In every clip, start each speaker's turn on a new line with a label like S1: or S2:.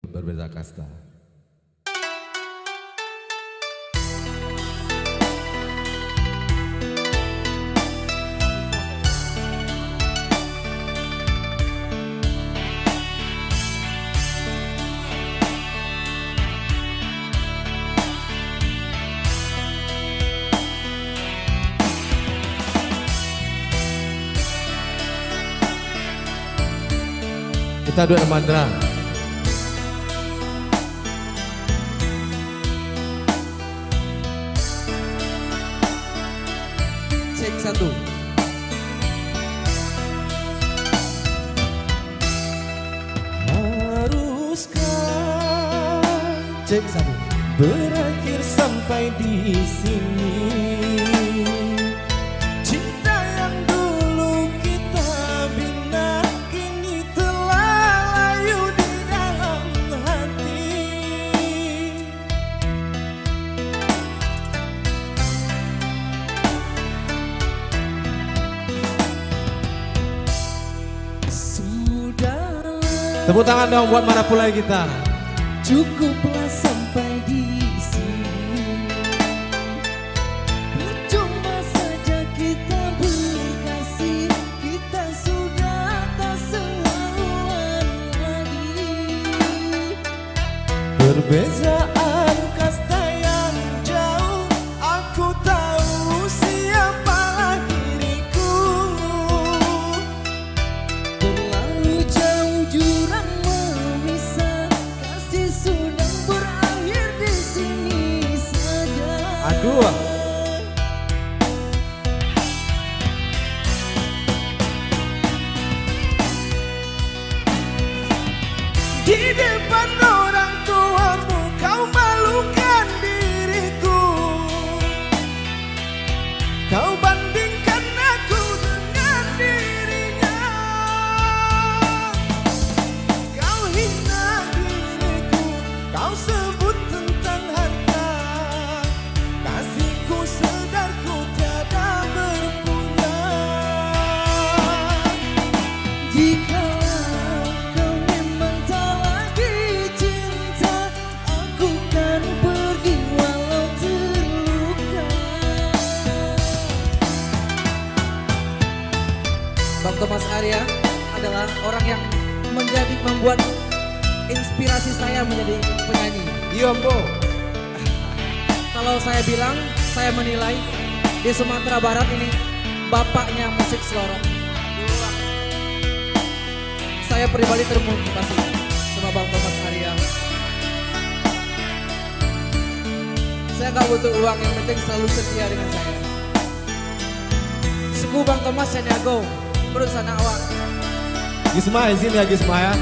S1: Berbeda kasta. Kita duet mantra.
S2: Cek satu.
S3: Haruskah
S2: Cek satu.
S3: berakhir sampai di sini? Cinta yang dulu kita bina kini telah layu di dalam hati. Sudahlah,
S1: Tepuk tangan dong buat Mana Pulai kita.
S3: cukuplah sampai di sini. Percuma saja kita berkasih, kita sudah tak sehaluan lagi. Perbezaan kasta yang jauh, aku tahu siapalah diriku. Terlalu jauh jurang memisah, kasih sudah berakhir di sini saja.
S1: Aduh.
S3: Di depan orang tuamu kau malukan diriku. Kau bandingkan aku dengan dirinya. Kau hina diriku, kau sebut tentang harta. Kasihku sedarku tiada berpunya. Jikalau kau memang tak lagi cinta, aku kan pergi walau terluka.
S2: Bang Thomas Arya adalah orang yang membuat inspirasi saya menjadi penyanyi.
S1: Iya, Bo.
S2: Kalau saya bilang, saya menilai di Sumatera Barat ini bapaknya musik selorok. Saya pribadi termotivasi sama Bang Thomas Arya. Saya gak butuh uang, yang penting selalu setia dengan saya. Suku Bang Thomas Sanyago, berusaha awak.
S1: Gisma izin ya Gisma ya.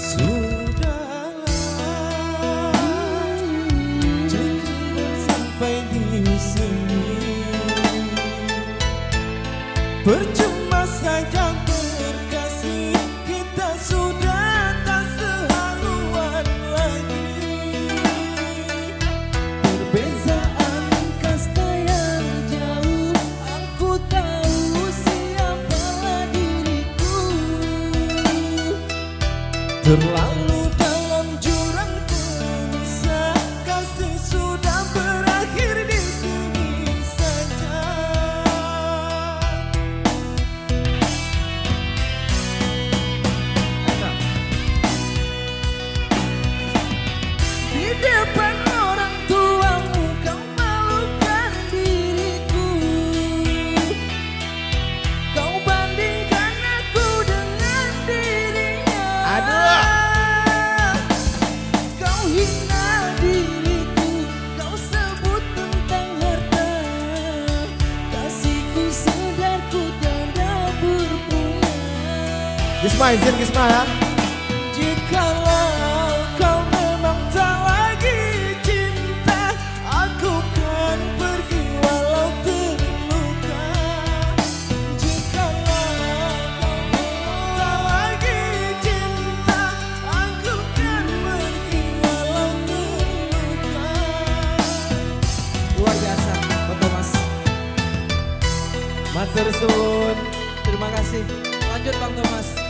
S3: Sudahlah, cukup sampai di sini. Percuma saja berkasih, kita sudah tak sehaluan lagi. Perbezaan kasta yang jauh, aku tahu siapalah diriku. Terlalu dalam jurang terpisah, kasih sudah berakhir di sini saja. Di depan orang tuamu kau malukan diriku. Kau bandingkan aku dengan dirinya.
S1: Aduh.
S3: Kau hina diriku, kau sebut tentang harta. Kasihku sedarku tiada berpunya.
S1: Gisma izin Gisma ya.
S3: Jikalau kau memang tak lagi cinta, aku kan pergi walau terluka. Jikalau kau memang tak lagi cinta, aku kan pergi walau terluka.
S2: Luar biasa, Bang Thomas.
S1: Matur suwun.
S2: Terima kasih. kasih. Lanjut Bang Thomas.